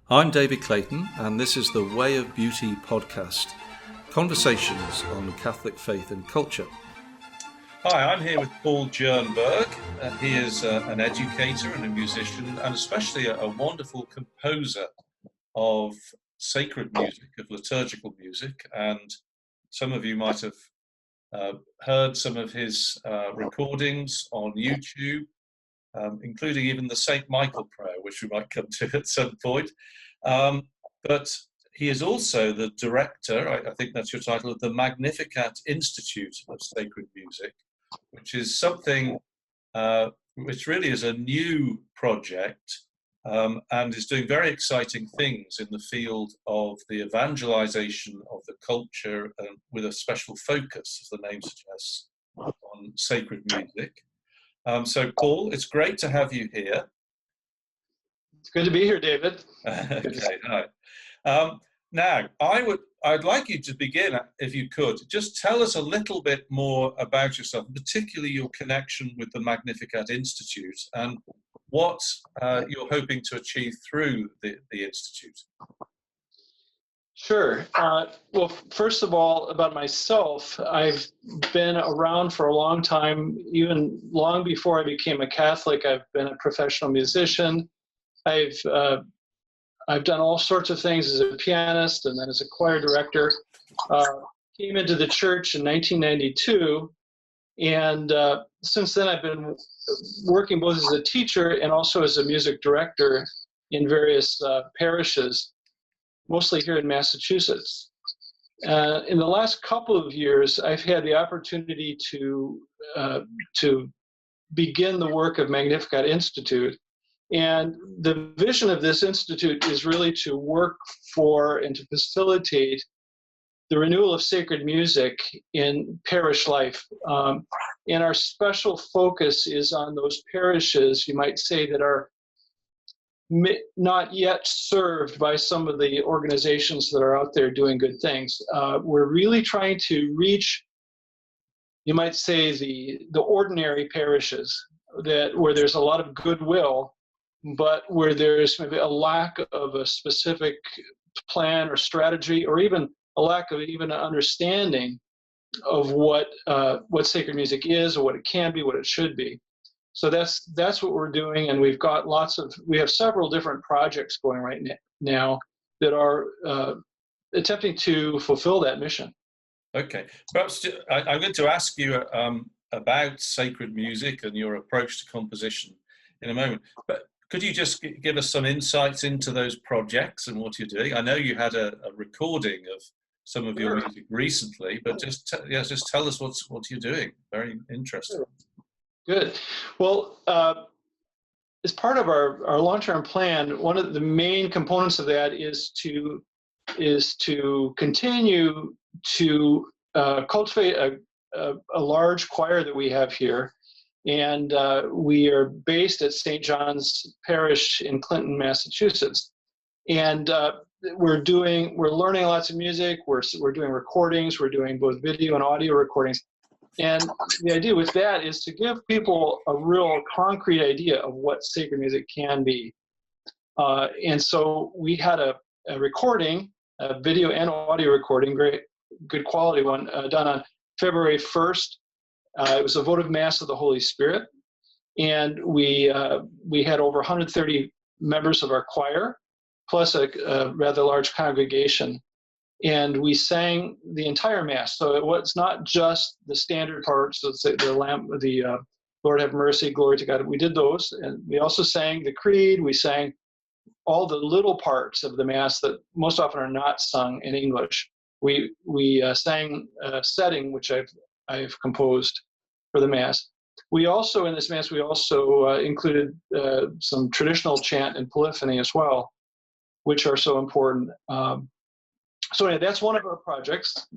I'm David Clayton, and this is the Way of Beauty podcast, conversations on Catholic faith and culture. Hi, I'm here with Paul Jernberg. He is an educator and a musician, and especially a wonderful composer of sacred music, of liturgical music. And some of you might have heard some of his recordings on YouTube, including even the St. Michael prayer, which we might come to at some point. But he is also the director, I think that's your title, of the Magnificat Institute of Sacred Music, which is something which really is a new project and is doing very exciting things in the field of the evangelization of the culture, with a special focus, as the name suggests, on sacred music. So, Paul, it's great to have you here. It's good to be here, David. Okay, hi. Now, I'd like you to begin, if you could, just tell us a little bit more about yourself, particularly your connection with the Magnificat Institute and what you're hoping to achieve through the Institute. Sure. Well, first of all, about myself, I've been around for a long time, even long before I became a Catholic. I've been a professional musician. I've done all sorts of things as a pianist and then as a choir director. Came into the church in 1992, and since then I've been working both as a teacher and also as a music director in various parishes, mostly here in Massachusetts. In the last couple of years, I've had the opportunity to begin the work of Magnificat Institute. And the vision of this institute is really to work for and to facilitate the renewal of sacred music in parish life. And our special focus is on those parishes, you might say, that are not yet served by some of the organizations that are out there doing good things. We're really trying to reach, you might say, the ordinary parishes where there's a lot of goodwill, but where there's maybe a lack of a specific plan or strategy, or even a lack of even an understanding of what sacred music is, or what it can be, what it should be. So that's what we're doing, and we have several different projects going right now that are attempting to fulfill that mission. Okay, perhaps I'm going to ask you about sacred music and your approach to composition in a moment, but could you just give us some insights into those projects and what you're doing? I know you had a recording of some of your music recently, but just tell us what you're doing. Very interesting. Good. Well, as part of our long-term plan, one of the main components of that is to continue to cultivate a large choir that we have here. And we are based at St. John's Parish in Clinton, Massachusetts. And we're learning lots of music. We're doing recordings. We're doing both video and audio recordings. And the idea with that is to give people a real concrete idea of what sacred music can be. And so we had a recording, a video and audio recording, great, good quality one, done on February 1st. It was a votive Mass of the Holy Spirit. And we had over 130 members of our choir, plus a rather large congregation. And we sang the entire Mass. So it was not just the standard parts, let's say the Lord have mercy, glory to God. We did those. And we also sang the Creed. We sang all the little parts of the Mass that most often are not sung in English. We sang a setting which I've composed for the Mass. We also, in this Mass, included some traditional chant and polyphony as well, which are so important. So anyway, that's one of our projects.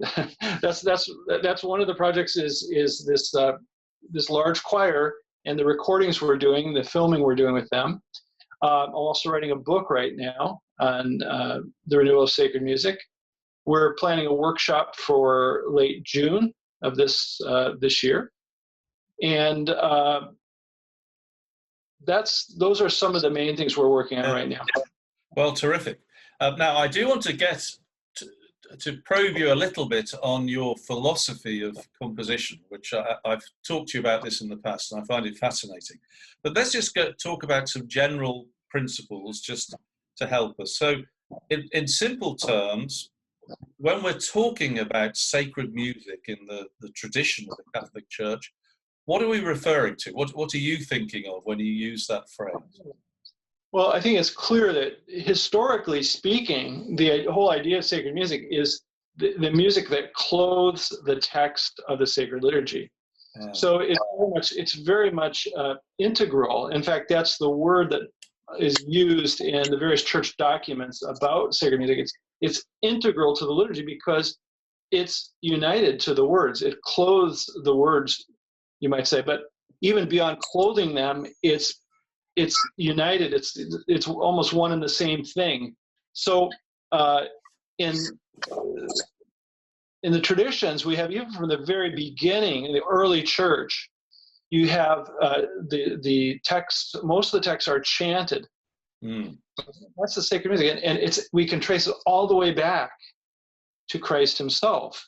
that's one of the projects is this large choir and the recordings we're doing, the filming we're doing with them. I'm also writing a book right now on the renewal of sacred music. We're planning a workshop for late June of this year, and those are some of the main things we're working on right now. Well, terrific. Now, I do want to get to probe you a little bit on your philosophy of composition, which I've talked to you about this in the past, and I find it fascinating. But let's just talk about some general principles just to help us. So, in simple terms, when we're talking about sacred music in the tradition of the Catholic Church, what are we referring to? What are you thinking of when you use that phrase? Well, I think it's clear that historically speaking, the whole idea of sacred music is the music that clothes the text of the Sacred Liturgy. Yeah. So it's very much integral. In fact, that's the word that is used in the various church documents about sacred music. It's integral to the liturgy because it's united to the words. It clothes the words, you might say, but even beyond clothing them, it's united. It's almost one and the same thing. So in the traditions we have, even from the very beginning in the early church, you have the texts. Most of the texts are chanted. Mm. That's the sacred music, and we can trace it all the way back to Christ himself.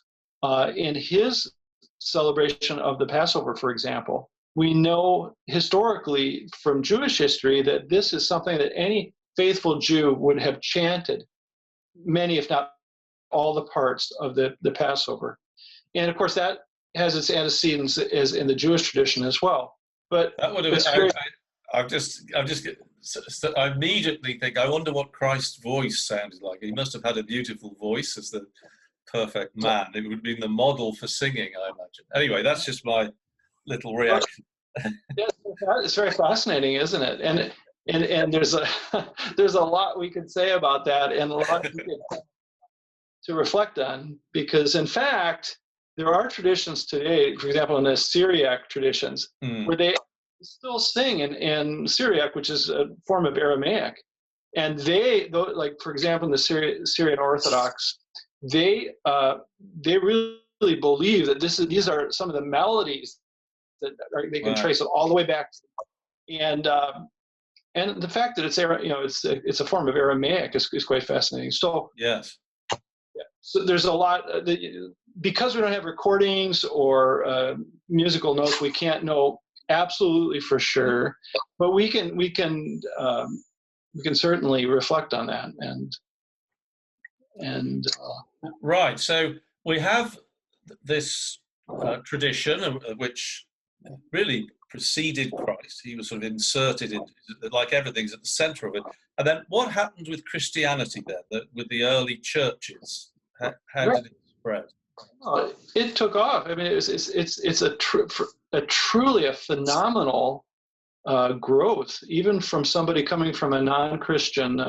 In his celebration of the Passover, for example, we know historically from Jewish history that this is something that any faithful Jew would have chanted, many, if not all, the parts of the Passover. And of course, that has its antecedents as in the Jewish tradition as well. But that would have. I immediately think, I wonder what Christ's voice sounded like. He must have had a beautiful voice as the perfect man. It would have been the model for singing, I imagine. Anyway, that's just my little reaction. Yeah, it's very fascinating, isn't it? And there's a lot we could say about that, and a lot to reflect on, because in fact there are traditions today, for example in the Syriac traditions, where they still sing in Syriac, which is a form of Aramaic, and like for example in the Syrian Orthodox, they really believe that these are some of the melodies that they can trace it all the way back to. And the fact that it's a form of Aramaic is quite fascinating. So yes, yeah. So there's a lot because we don't have recordings or musical notes. We can't know absolutely for sure, but we can certainly reflect on that and right. So we have this tradition which really preceded Christ. He was sort of inserted in, like everything's at the center of it. And then what happened with Christianity then, with the early churches? How did it spread? Oh, it took off. I mean, it's truly a phenomenal growth, even from somebody coming from a non-Christian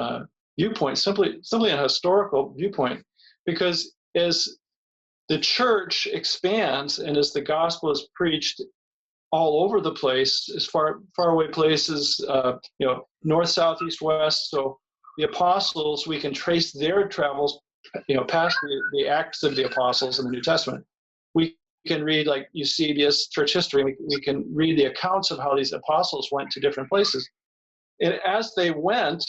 viewpoint, simply a historical viewpoint, because as the church expands and as the gospel is preached all over the place, as far away places, north, south, east, west. So the apostles, we can trace their travels, past the Acts of the Apostles in the New Testament. We can read, like Eusebius, church history. We can read the accounts of how these apostles went to different places. And as they went,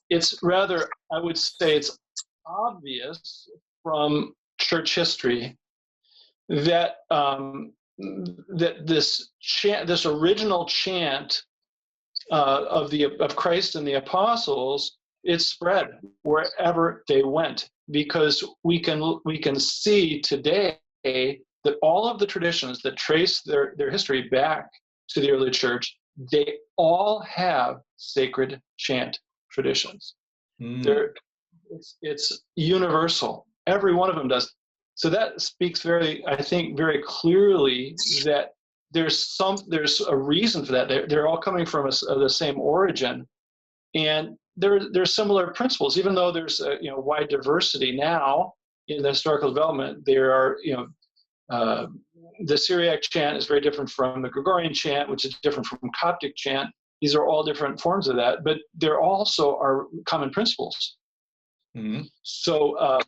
it's rather, I would say it's obvious from church history that that this original chant of Christ and the apostles, it spread wherever they went, because we can see today that all of the traditions that trace their history back to the early church, they all have sacred chant traditions. It's universal. Every one of them does. So that speaks very clearly that there's a reason for that. They're all coming from the same origin, and there's similar principles. Even though there's wide diversity now in the historical development, there are the Syriac chant is very different from the Gregorian chant, which is different from Coptic chant. These are all different forms of that, but there also are common principles. Mm-hmm. So.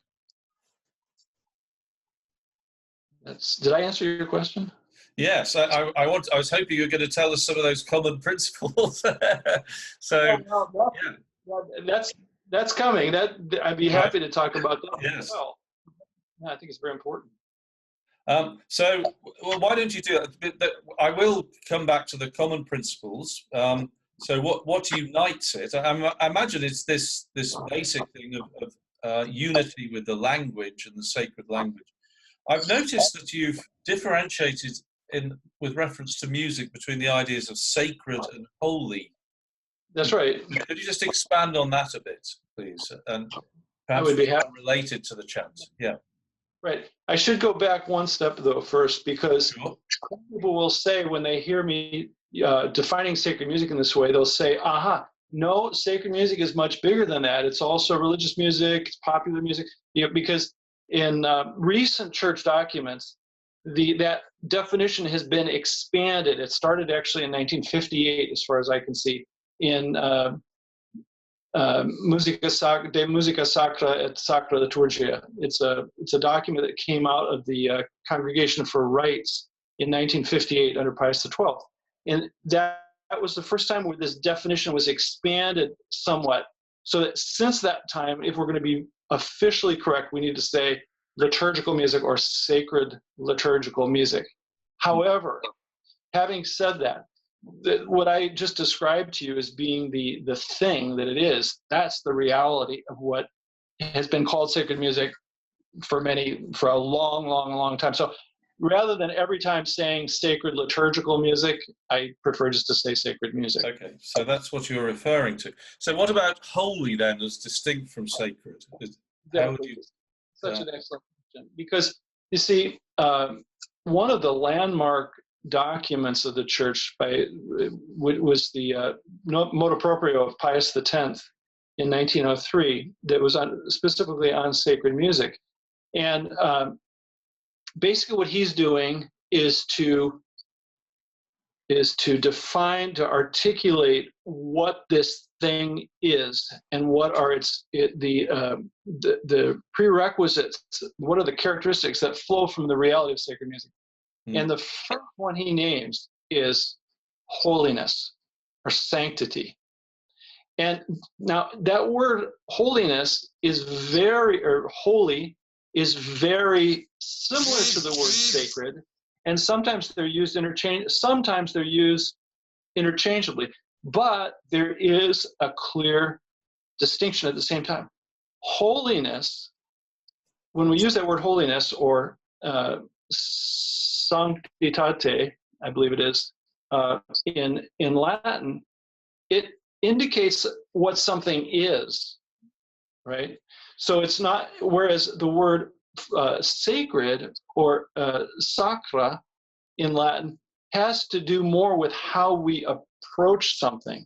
Did I answer your question? Yes, I was hoping you were going to tell us some of those common principles. So, yeah. Well, that's coming. That I'd be happy to talk about that Yes. as well. Yeah, I think it's very important. So, well, why don't you do that? I will come back to the common principles. So, what unites it? I imagine it's this basic thing of unity with the language and the sacred language. I've noticed that you've differentiated with reference to music between the ideas of sacred and holy. That's right. Could you just expand on that a bit, please? And I perhaps would be happy. related to the chant. Yeah. Right. I should go back one step though first, because Sure. people will say when they hear me defining sacred music in this way, they'll say, "Aha, no, sacred music is much bigger than that. It's also religious music, it's popular music." Because in recent church documents, that definition has been expanded. It started actually in 1958, as far as I can see, in Musica Sacra et Sacra Liturgia. It's a document that came out of the Congregation for Rites in 1958 under Pius XII, and that was the first time where this definition was expanded somewhat. So that since that time, if we're going to be officially correct, we need to say liturgical music or sacred liturgical music. However, having said that, what I just described to you as being the thing that it is, that's the reality of what has been called sacred music for a long time. So rather than every time saying sacred liturgical music, I prefer just to say sacred music. Okay, so that's what you're referring to. So what about holy then, as distinct from sacred? How would you? Such an excellent question, because you see, one of the landmark documents of the church was the motu proprio of Pius X in 1903 that was specifically on sacred music, and basically what he's doing is to define, to articulate what this thing is and what are the prerequisites, what are the characteristics that flow from the reality of sacred music. And the first one he names is holiness or sanctity. And now that word holiness holy is very similar to the word sacred, and sometimes they're used interchangeably, but there is a clear distinction at the same time. Holiness, when we use that word holiness, or sanctitate, I believe it is, in Latin, it indicates what something is, right? So it's not, whereas the word sacred or sacra in Latin has to do more with how we approach something.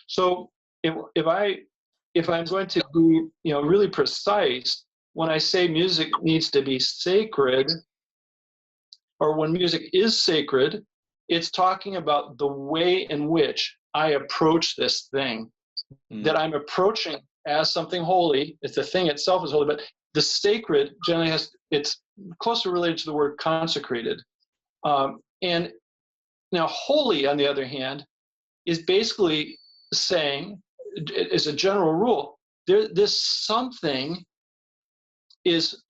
So if I'm going to be really precise, when I say music needs to be sacred, or when music is sacred, it's talking about the way in which I approach this thing, that I'm approaching as something holy. It's the thing itself is holy, but the sacred generally it's closely related to the word consecrated. And now holy, on the other hand, is basically saying, as a general rule, this something is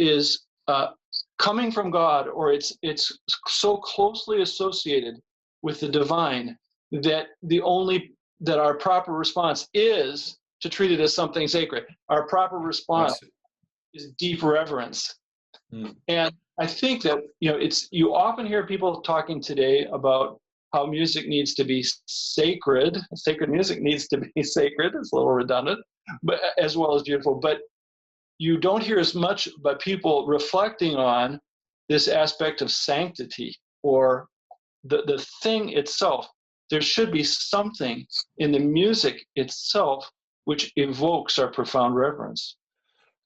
coming from God, or it's so closely associated with the divine that our proper response is to treat it as something sacred. Our proper response is deep reverence. And I think that you often hear people talking today about how music needs to be sacred. Sacred music needs to be sacred. It's a little redundant, but as well as beautiful. But you don't hear as much about people reflecting on this aspect of sanctity, or the thing itself. There should be something in the music itself which evokes our profound reverence.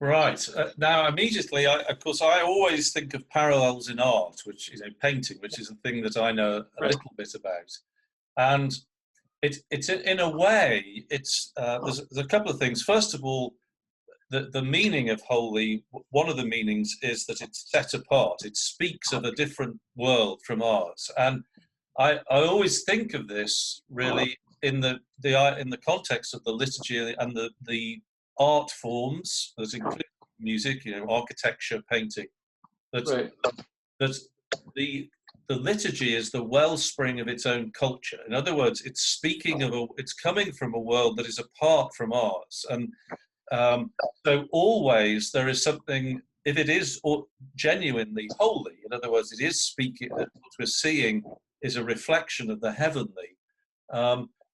Right. Now, immediately, of course, I always think of parallels in art, which is painting, which is a thing that I know a little bit about. And it's in a way, there's a couple of things. First of all, the meaning of holy, one of the meanings is that it's set apart. It speaks of a different world from ours. And I always think of this really in the context of the liturgy and the art forms that include music, architecture, painting, that the liturgy is the wellspring of its own culture. In other words, it's coming from a world that is apart from ours, and so always there is something. If it is genuinely holy, in other words, it is speaking. What we're seeing is a reflection of the heavenly.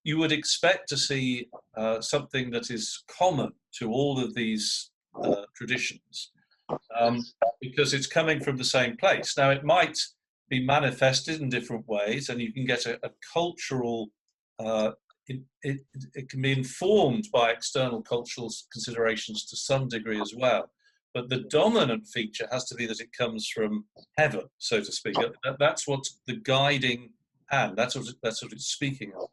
You would expect to see something that is common to all of these traditions, because it's coming from the same place. Now, it might be manifested in different ways, and you can get a cultural, it can be informed by external cultural considerations to some degree as well. But the dominant feature has to be that it comes from heaven, so to speak. That's what's the guiding hand. That's what it's speaking of.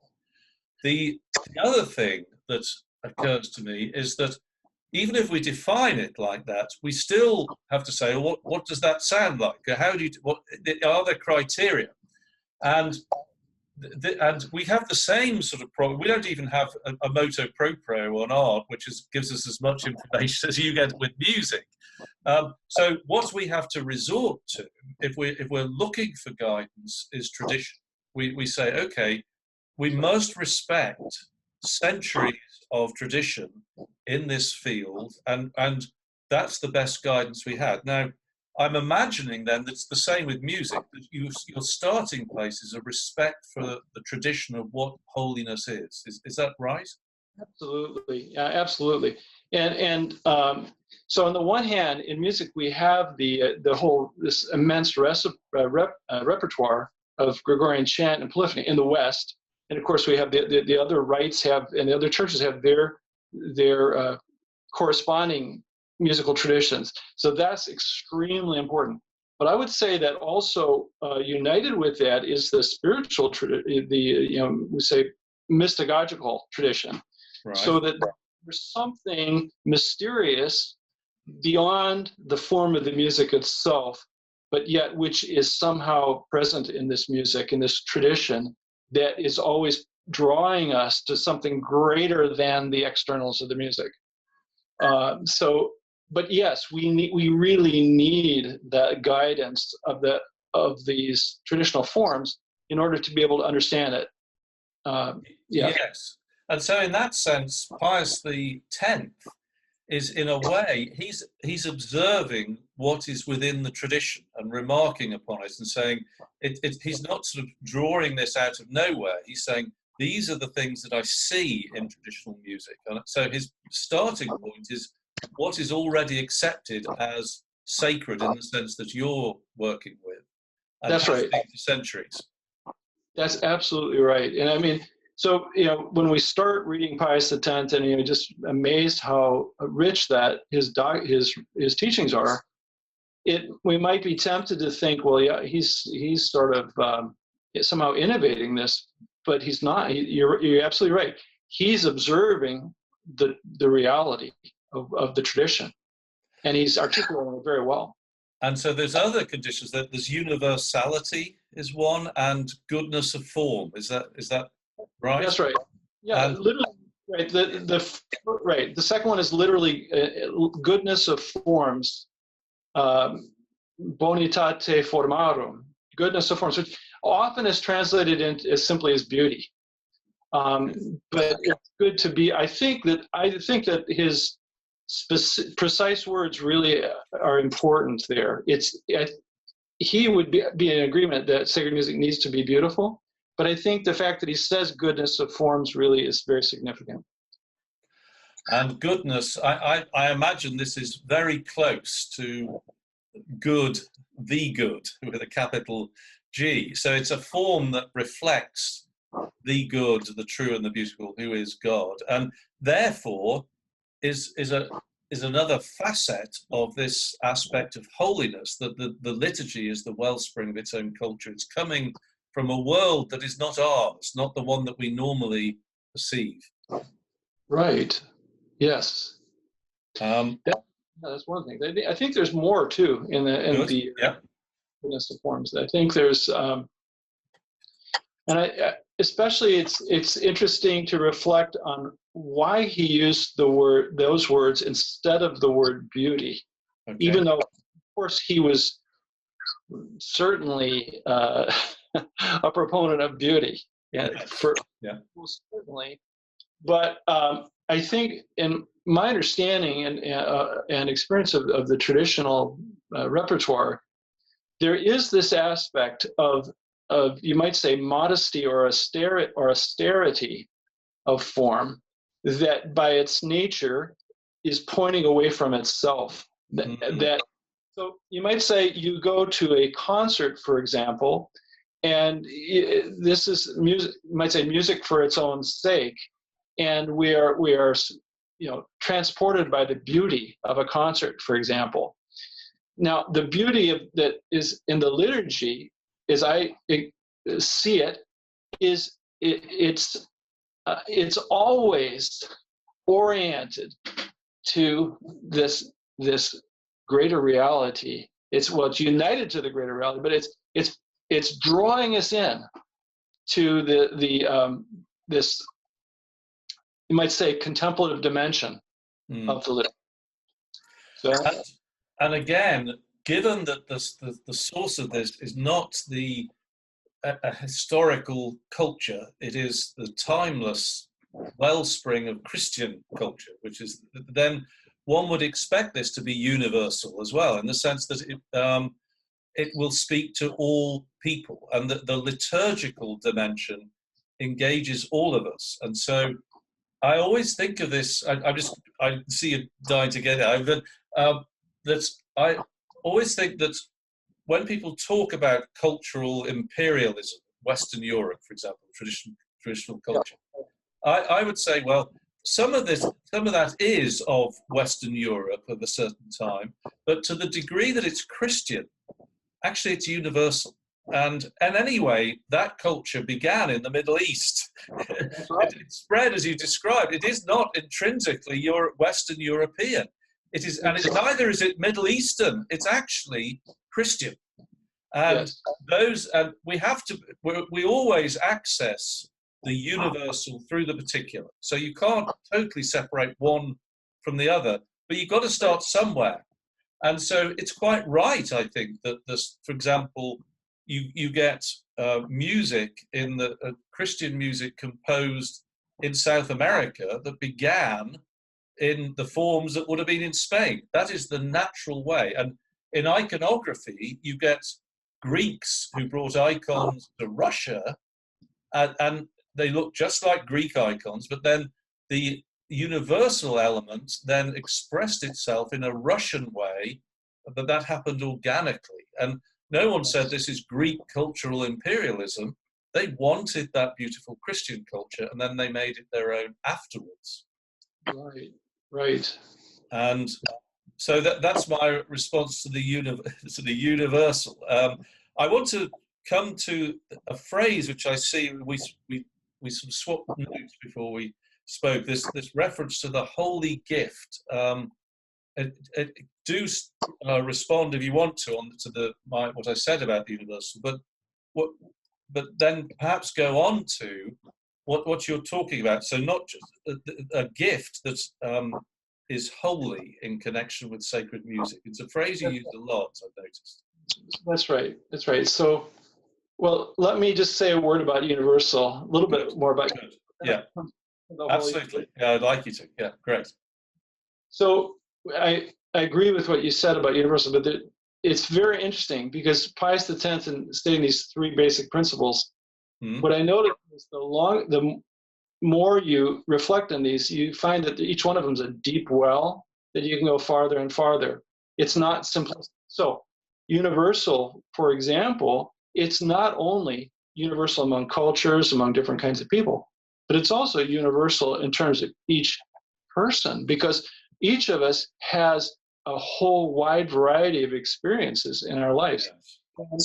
The other thing that occurs to me is that even if we define it like that, we still have to say, well, what does that sound like? How do you? Are there criteria? And we have the same sort of problem. We don't even have a motu proprio on art, which gives us as much information as you get with music. So what we have to resort to, if we're looking for guidance, is tradition. We say, okay, we must respect centuries of tradition in this field, and that's the best guidance we had. Now, I'm imagining then that's the same with music, that your starting place is a respect for the tradition of what holiness is. Is that right? Absolutely, yeah, absolutely. And so on the one hand, in music we have this immense repertoire of Gregorian chant and polyphony in the West, and of course we have the other rites and the other churches have their corresponding musical traditions. So that's extremely important. But I would say that also united with that is the spiritual, we say mystagogical tradition. Right. So that there's something mysterious beyond the form of the music itself, but yet which is somehow present in this music, in this tradition, that is always drawing us to something greater than the externals of the music. But yes, we really need the guidance of these traditional forms in order to be able to understand it. Yes, and so in that sense, Pius X is, in a way, he's observing what is within the tradition and remarking upon it and saying he's not sort of drawing this out of nowhere. He's saying these are the things that I see in traditional music, and so his starting point is what is already accepted as sacred in the sense that you're working with. And that's right. For centuries. That's absolutely right. And I mean, so, when we start reading Pius X, and just amazed how rich that his teachings are, we might be tempted to think, well, yeah, he's sort of somehow innovating this, but he's not. You're absolutely right. He's observing the reality of the tradition, and he's articulating it very well. And so there's other conditions. There's universality is one, and goodness of form. Is that right? That's right. Yeah, literally. Right. The second one is literally goodness of forms, bonitate formarum, goodness of forms, which often is translated as simply as beauty. But it's good to be. I think that his precise words really are important there. He would be in agreement that sacred music needs to be beautiful, but I think the fact that he says goodness of forms really is very significant. And goodness, I imagine this is very close to good, the good, with a capital G. So it's a form that reflects the good, the true and the beautiful, who is God, and therefore is another facet of this aspect of holiness, that the liturgy is the wellspring of its own culture. It's coming from a world that is not ours, not the one that we normally perceive. Right. Yes. That's one thing. I think there's more too in the goodness of forms. I think there's, and especially it's interesting to reflect on why he used those words instead of the word beauty, even though, of course, he was certainly a proponent of beauty. Most certainly. But I think, in my understanding and experience of the traditional repertoire, there is this aspect of you might say modesty or austerity of form that by its nature is pointing away from itself. So you might say you go to a concert, for example, and this is music, you might say music for its own sake, and we are transported by the beauty of a concert, for example. Now, the beauty that is in the liturgy, as I see it, is it's always oriented to this greater reality. It's united to the greater reality, but it's drawing us in to this, you might say, contemplative dimension of the liturgy. So, and again, given that the source of this is not a historical culture, it is the timeless wellspring of Christian culture, which is then one would expect this to be universal as well, in the sense that it will speak to all people, and that the liturgical dimension engages all of us. And so I always think of this, I see you dying to get it, but I always think that when people talk about cultural imperialism, Western Europe, for example, traditional culture, I would say, well, some of that is of Western Europe of a certain time, but to the degree that it's Christian, actually it's universal. And anyway, that culture began in the Middle East. It spread, as you described. It is not intrinsically Western European. It is, and neither is it Middle Eastern. It's actually Christian. And we always access the universal through the particular. So you can't totally separate one from the other, but you've got to start somewhere. And so it's quite right, I think, that this, for example, you get music in Christian music composed in South America that began in the forms that would have been in Spain. That is the natural way. And in iconography, you get Greeks who brought icons to Russia, and they look just like Greek icons, but then the universal element then expressed itself in a Russian way, but that happened organically. And no one said this is Greek cultural imperialism. They wanted that beautiful Christian culture, and then they made it their own afterwards. Right. And so that's my response to the universal. I want to come to a phrase which I see we sort of swapped notes before we spoke. This reference to the holy gift. Do respond if you want to what I said about the universal, but then perhaps go on to what you're talking about. So not just a gift that is holy in connection with sacred music. It's a phrase you use a lot, I've noticed. That's right. So, well, let me just say a word about universal, a little bit more about. Good. Yeah, absolutely. Yeah, I'd like you to. Yeah, great. So I agree with what you said about universal, but it's very interesting because Pius X, in stating these three basic principles, what I noticed is the more you reflect on these, you find that each one of them is a deep well that you can go farther and farther. It's not simplistic. So universal, for example, it's not only universal among cultures, among different kinds of people, but it's also universal in terms of each person, because each of us has a whole wide variety of experiences in our lives. Yes.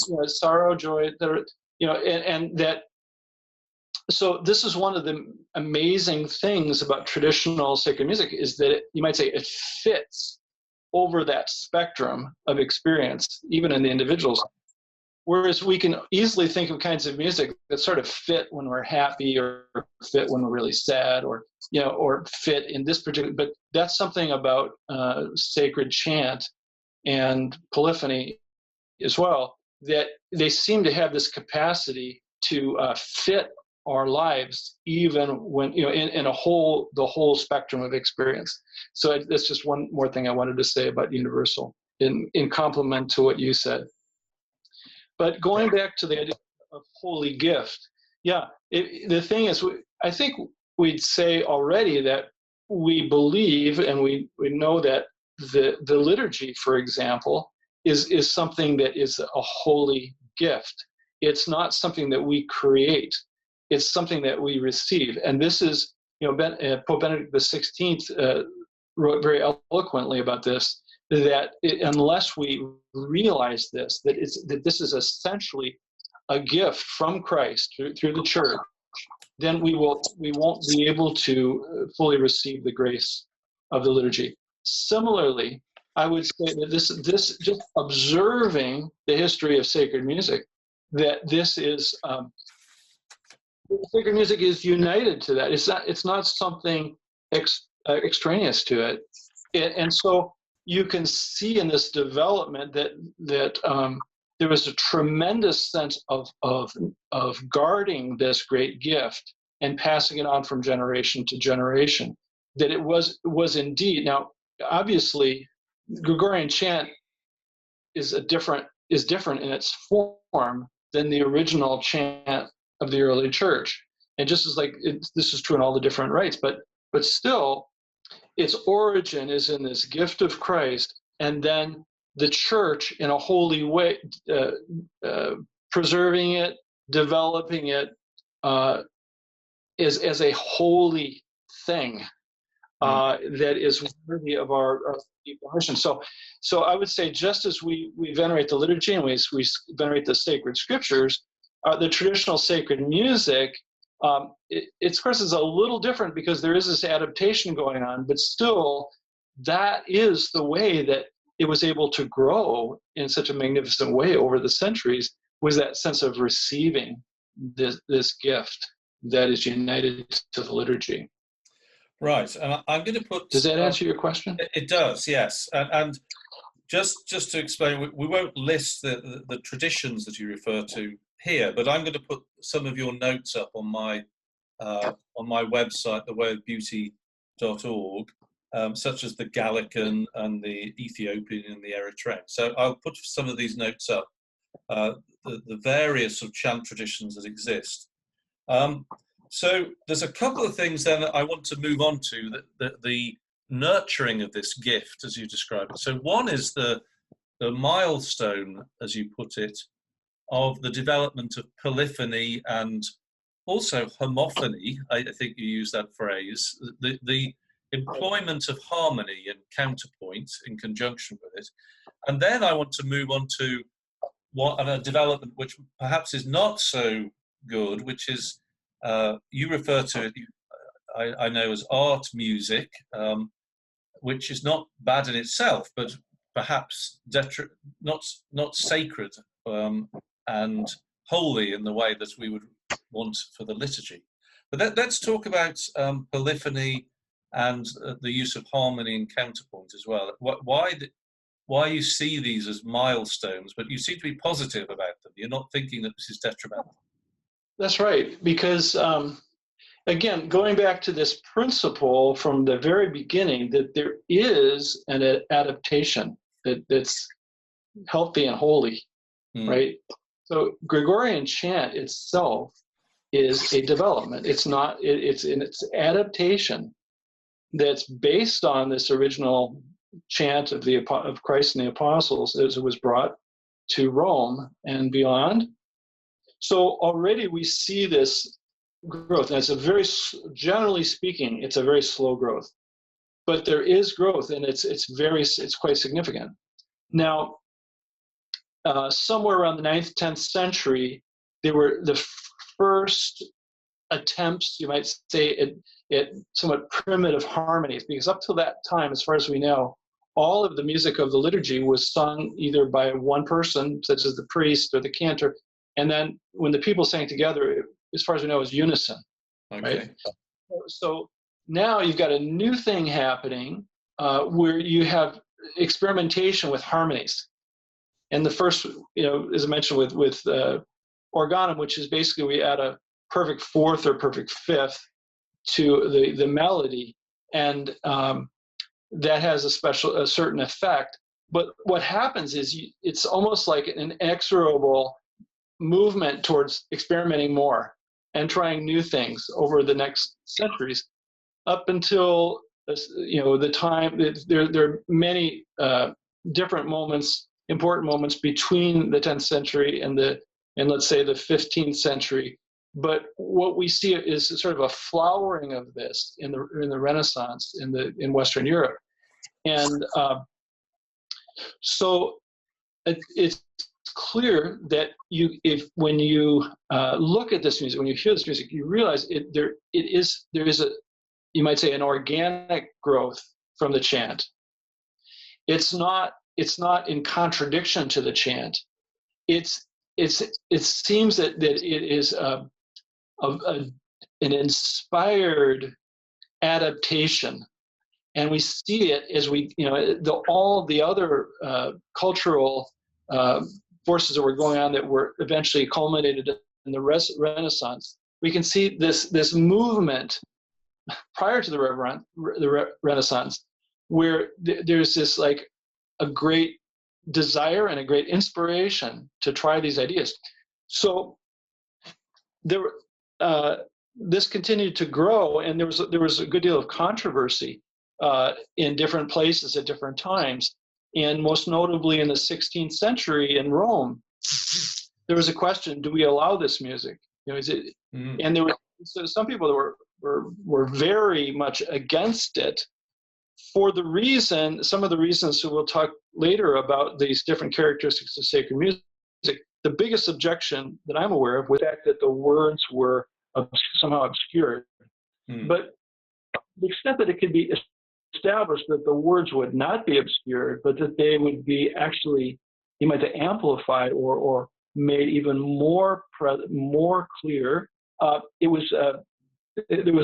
And, sorrow, joy, and that. So this is one of the amazing things about traditional sacred music, is that you might say it fits over that spectrum of experience, even in the individuals. whereas we can easily think of kinds of music that sort of fit when we're happy, or fit when we're really sad, or or fit in this particular. But that's something about sacred chant and polyphony as well, that they seem to have this capacity to fit our lives, even when in the whole spectrum of experience. So that's just one more thing I wanted to say about universal, in complement to what you said. But going back to the idea of holy gift, the thing is, I think we'd say already that we believe and we know that the liturgy, for example, is something that is a holy gift. It's not something that we create. It's something that we receive. And this is, Pope Benedict XVI wrote very eloquently about this, that unless we realize this, that this is essentially a gift from Christ through the church, then we won't be able to fully receive the grace of the liturgy. Similarly, I would say that this just observing the history of sacred music, that this is sacred music is united to that. It's not something extraneous to it, and so you can see in this development that there was a tremendous sense of guarding this great gift and passing it on from generation to generation. That it was indeed. Now, obviously, Gregorian chant is different in its form than the original chant of the early church, and just as this is true in all the different rites, but still, its origin is in this gift of Christ, and then the church, in a holy way, preserving it, developing it, as a holy thing that is worthy of our devotion. So I would say, just as we venerate the liturgy and we venerate the sacred scriptures, the traditional sacred music, of course, is a little different because there is this adaptation going on, but still, that is the way that it was able to grow in such a magnificent way over the centuries, was that sense of receiving this gift that is united to the liturgy. Right, and I'm going to put... Does that answer your question? It does, yes. And just to explain, we won't list the traditions that you refer to here, but I'm going to put some of your notes up on my website, thewayofbeauty.org, such as the Gallican and the Ethiopian and the Eritrean. So I'll put some of these notes up, the various sort of chant traditions that exist. So there's a couple of things then that I want to move on to, the nurturing of this gift, as you describe it. So one is the milestone, as you put it, of the development of polyphony and also homophony. I think you use that phrase, the employment of harmony and counterpoint in conjunction with it. And then I want to move on to a development which perhaps is not so good, which is, you refer to it, I know, as art music, which is not bad in itself, but perhaps not sacred and holy in the way that we would want for the liturgy. But let's talk about polyphony and the use of harmony and counterpoint as well. Why you see these as milestones, but you seem to be positive about them. You're not thinking that this is detrimental. That's right, because again, going back to this principle from the very beginning, that there is an adaptation that's healthy and holy, right? So Gregorian chant itself is a development. It's not. It's in its adaptation that's based on this original chant of Christ and the apostles as it was brought to Rome and beyond. So already we see this growth, and generally speaking, it's a very slow growth, but there is growth, and it's quite significant. Now, somewhere around the 9th, 10th century, there were the first attempts, you might say, at somewhat primitive harmonies, because up to that time, as far as we know, all of the music of the liturgy was sung either by one person, such as the priest or the cantor, and then when the people sang together, as far as we know, it was unison. Okay. Right? So now you've got a new thing happening where you have experimentation with harmonies. And the first, as I mentioned with organum, which is basically we add a perfect fourth or perfect fifth to the melody, and that has a certain effect. But what happens is it's almost like an inexorable movement towards experimenting more and trying new things over the next centuries, up until the time. There are many different moments, important moments between the 10th century and let's say the 15th century. But what we see is sort of a flowering of this in the Renaissance in Western Europe, and so it's clear that when you look at this music, when you hear this music, you realize there is a, you might say, an organic growth from the chant. It's not in contradiction to the chant. It seems that it is an inspired adaptation, and we see it as all the other cultural forces that were going on that were eventually culminated in the Renaissance. We can see this movement prior to the Renaissance, where there's this like a great desire and a great inspiration to try these ideas. So this continued to grow, and there was a good deal of controversy in different places at different times, and most notably in the 16th century in Rome, there was a question: do we allow this music? Is it? Mm-hmm. And there were some people that were very much against it, for some of the reasons that we'll talk later about these different characteristics of sacred music. The biggest objection that I'm aware of was the fact that the words were somehow obscured. Mm. But the extent that it could be established that the words would not be obscured, but that they would be actually, you might say, amplified or made even more clear. There was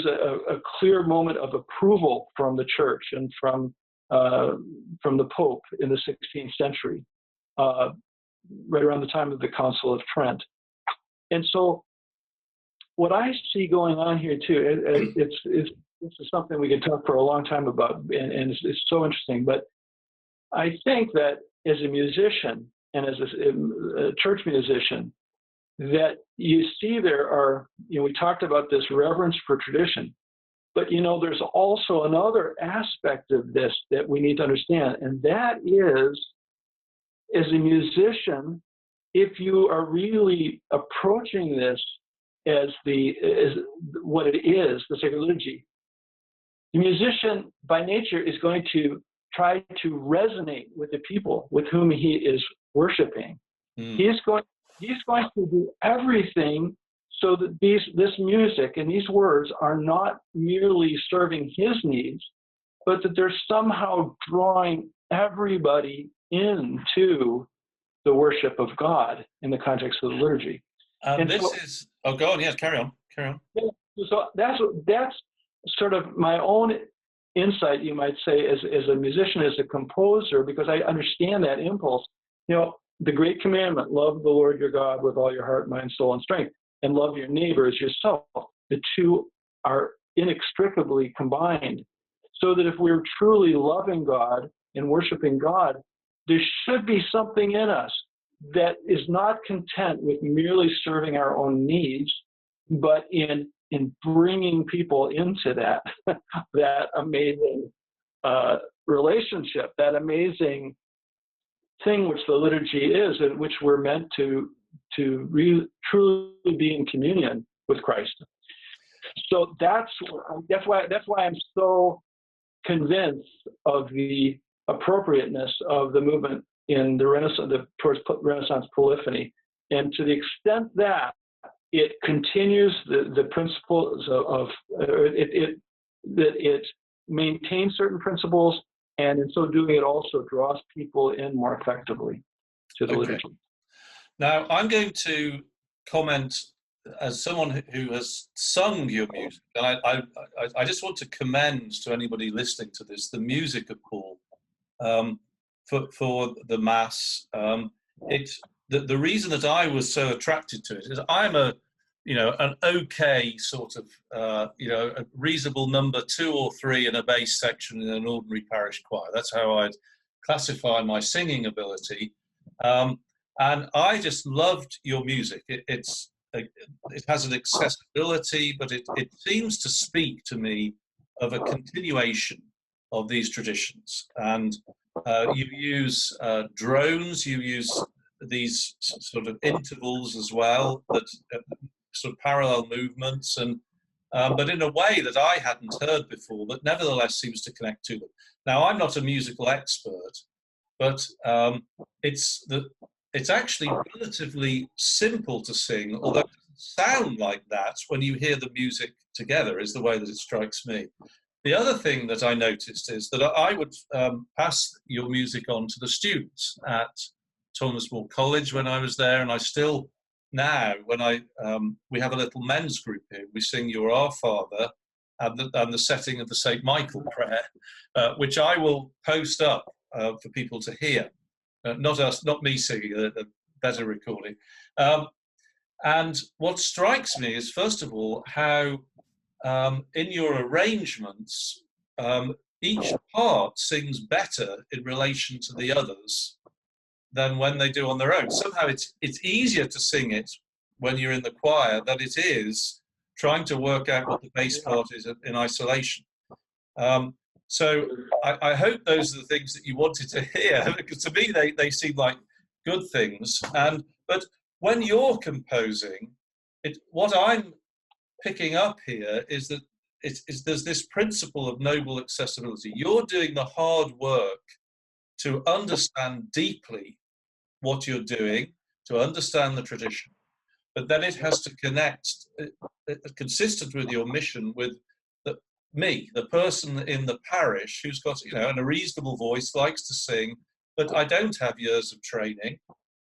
a clear moment of approval from the church and from the Pope in the 16th century, right around the time of the Council of Trent. And so what I see going on here too, this is something we could talk for a long time about, and it's so interesting. But I think that as a musician and as a church musician, that you see there are, we talked about this reverence for tradition, but there's also another aspect of this that we need to understand, and that is, as a musician, if you are really approaching this as what it is, the Sacred Liturgy, the musician by nature is going to try to resonate with the people with whom he is worshiping. Mm. He's going to do everything so that this music and these words are not merely serving his needs, but that they're somehow drawing everybody into the worship of God in the context of the liturgy. Go on. Yes, carry on. So that's sort of my own insight, you might say, as a musician, as a composer, because I understand that impulse. The great commandment: love the Lord your God with all your heart, mind, soul, and strength, and love your neighbor as yourself. The two are inextricably combined, so that if we're truly loving God and worshiping God, there should be something in us that is not content with merely serving our own needs, but in bringing people into that amazing relationship, that amazing thing which the liturgy is, and which we're meant to truly be in communion with Christ. So that's why I'm so convinced of the appropriateness of the movement in the Renaissance, towards Renaissance polyphony, and to the extent that it continues the principles of it maintains certain principles, And in so doing, it also draws people in more effectively to the liturgy. Now, I'm going to comment as someone who has sung your music, and I just want to commend to anybody listening to this the music of Paul for the Mass. It's the reason that I was so attracted to it is I'm an okay sort of a reasonable number 2 or 3 in a bass section in an ordinary parish choir. That's how I'd classify my singing ability. And I just loved your music. It has an accessibility, but it seems to speak to me of a continuation of these traditions. And you use drones, you use these sort of intervals as well, that sort of parallel movements, and but in a way that I hadn't heard before, but nevertheless seems to connect to them. Now, I'm not a musical expert, but it's actually relatively simple to sing, although it doesn't sound like that when you hear the music together, is the way that it strikes me. The other thing that I noticed is that I would pass your music on to the students at Thomas More College when I was there, and I still now, when we have a little men's group here, we sing Your Our Father and the setting of the St. Michael prayer, which I will post up for people to hear. Not me singing, a better recording. And what strikes me is, first of all, how in your arrangements, each part sings better in relation to the others than when they do on their own. Somehow it's easier to sing it when you're in the choir than it is trying to work out what the bass part is in isolation. So I hope those are the things that you wanted to hear, because to me they seem like good things. But when you're composing, what I'm picking up here is that there's this principle of noble accessibility. You're doing the hard work to understand deeply what you're doing, to understand the tradition, but then it has to connect, consistent with your mission, with the person in the parish who's got, and a reasonable voice, likes to sing, but I don't have years of training,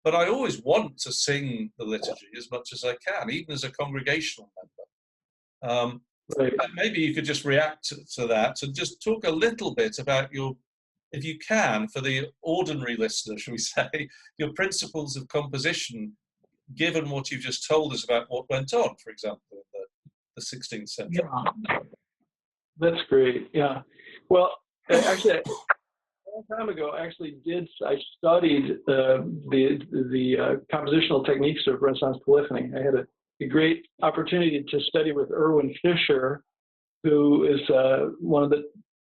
but I always want to sing the liturgy as much as I can, even as a congregational member. Right. Maybe you could just react to that and just talk a little bit about if you can, for the ordinary listener, shall we say, your principles of composition, given what you've just told us about what went on, for example, in the 16th century. Yeah. That's great. Yeah. Well, actually, a long time ago, I studied the compositional techniques of Renaissance polyphony. I had a great opportunity to study with Erwin Fisher, who is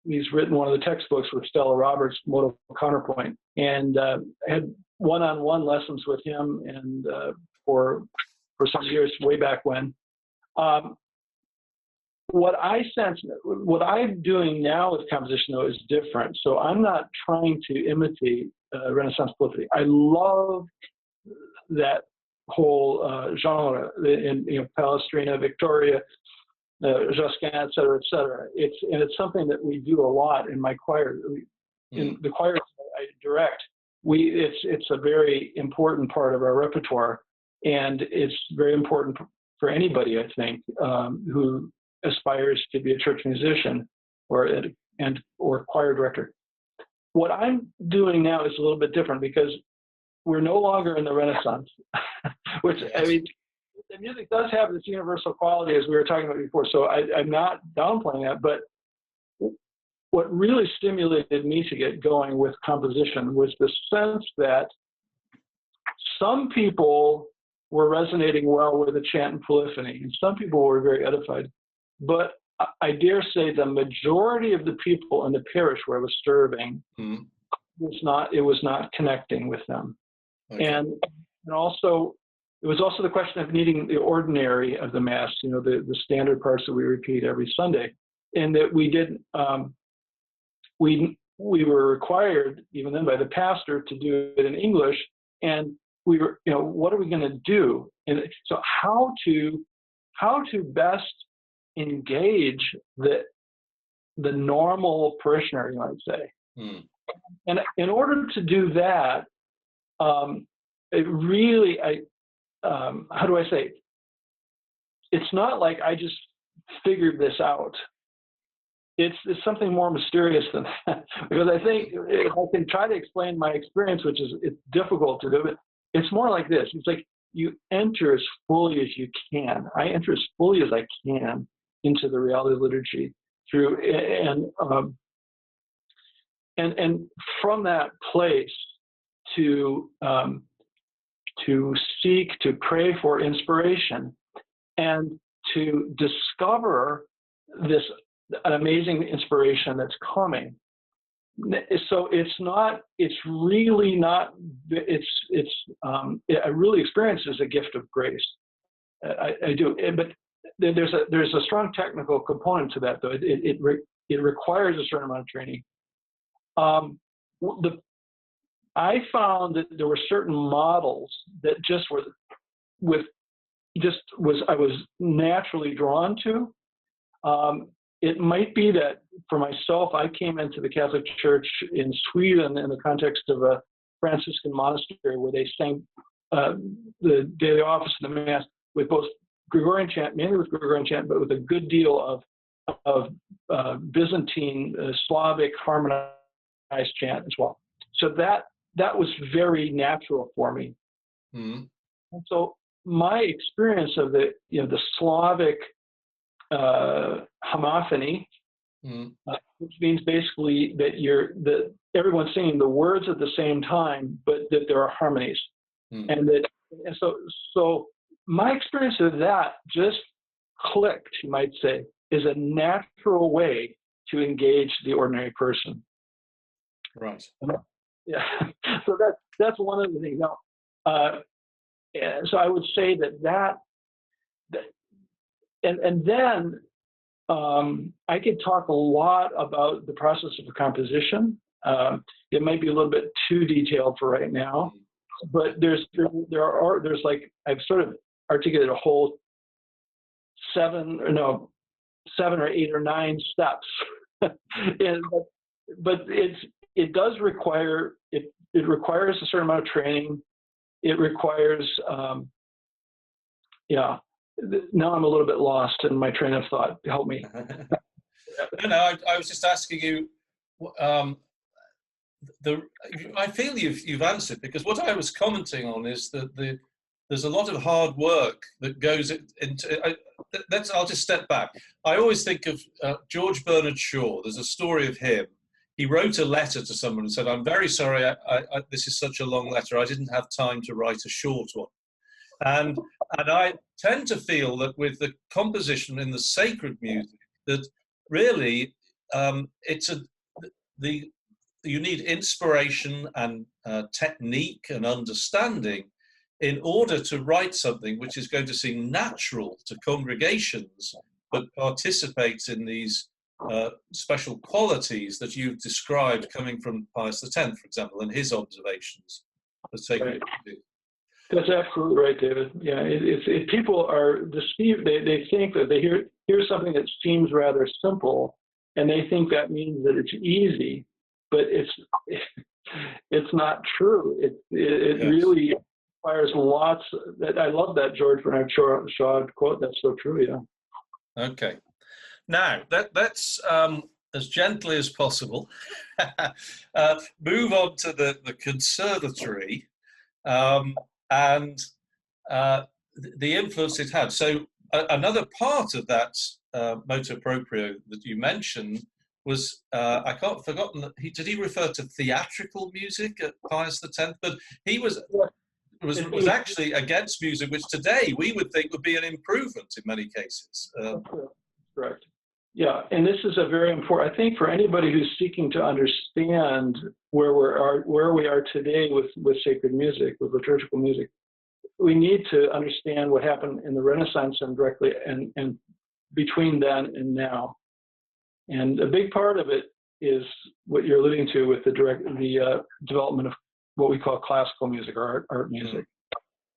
he's written one of the textbooks with Stella Roberts, Modal Counterpoint, and I had one-on-one lessons with him, and for some years way back when. What I'm doing now with composition, though, is different. So I'm not trying to imitate Renaissance polyphony. I love that whole genre in Palestrina, Victoria, Josquin, et cetera, et cetera. It's something that we do a lot in my choir. In the choirs I direct, it's a very important part of our repertoire, and it's very important for anybody, I think, who aspires to be a church musician or choir director. What I'm doing now is a little bit different, because we're no longer in the Renaissance, which, I mean, the music does have this universal quality, as we were talking about before, so I'm not downplaying that, but what really stimulated me to get going with composition was the sense that some people were resonating well with the chant and polyphony, and some people were very edified. But I dare say the majority of the people in the parish where I was serving was not connecting with them. Okay. And also, it was also the question of needing the ordinary of the Mass, the standard parts that we repeat every Sunday, and that we didn't. We were required, even then, by the pastor to do it in English, and we were, what are we going to do? And so, how to best engage the normal parishioner, you might say, Mm. And in order to do that, it really, how do I say? It's not like I just figured this out. It's something more mysterious than that. Because I think if I can try to explain my experience, which is it's difficult to do, but it's more like this. It's like you enter as fully as you can. I enter as fully as I can into the reality of liturgy through and from that place to seek, to pray for inspiration, and to discover an amazing inspiration that's coming. So I really experience it as a gift of grace. I do, but there's a strong technical component to that, though. It requires a certain amount of training. I found that there were certain models that I was naturally drawn to. It might be that for myself, I came into the Catholic Church in Sweden in the context of a Franciscan monastery where they sang the daily office and the Mass with both Gregorian chant, mainly with Gregorian chant, but with a good deal of Byzantine, Slavic harmonized chant as well. So that was very natural for me. Mm-hmm. And so my experience of the Slavic homophony, which means basically that everyone's singing the words at the same time, but that there are harmonies, and so my experience of that just clicked, you might say, is a natural way to engage the ordinary person. Right. Yeah. So that's one of the things. Now, so I would say that and then I could talk a lot about the process of composition. It might be a little bit too detailed for right now, but there's like I've sort of articulated a whole 7 or 8 or 9 steps, but it does require it requires a certain amount of training. It requires Now I'm a little bit lost in my train of thought. Help me. No, I was just asking you. I feel you've answered, because what I was commenting on is that there's a lot of hard work that goes into. I'll just step back. I always think of George Bernard Shaw. There's a story of him. He wrote a letter to someone and said, "I'm very sorry. This is such a long letter. I didn't have time to write a short one." And I tend to feel that with the composition in the sacred music, that really you need inspiration and technique and understanding in order to write something which is going to seem natural to congregations, but participates in these special qualities that you've described coming from Pius X, for example, and his observations of sacred music. That's absolutely right, David. Yeah, if people are deceived, they think that they hear something that seems rather simple, and they think that means that it's easy, but it's not true. It yes. Really requires lots. I love that George Bernard Shaw quote. That's so true. Yeah. Okay. Now that's as gently as possible. Move on to the Conservatory. And the influence it had. So another part of that motu proprio that you mentioned was, I can't forgotten that did he refer to theatrical music at Pius X? But he was actually against music, which today we would think would be an improvement in many cases. Correct. Yeah, and this is a very important, I think, for anybody who's seeking to understand where we are today with sacred music, with liturgical music. We need to understand what happened in the Renaissance and directly and between then and now. And a big part of it is what you're alluding to with the development of what we call classical music or art music.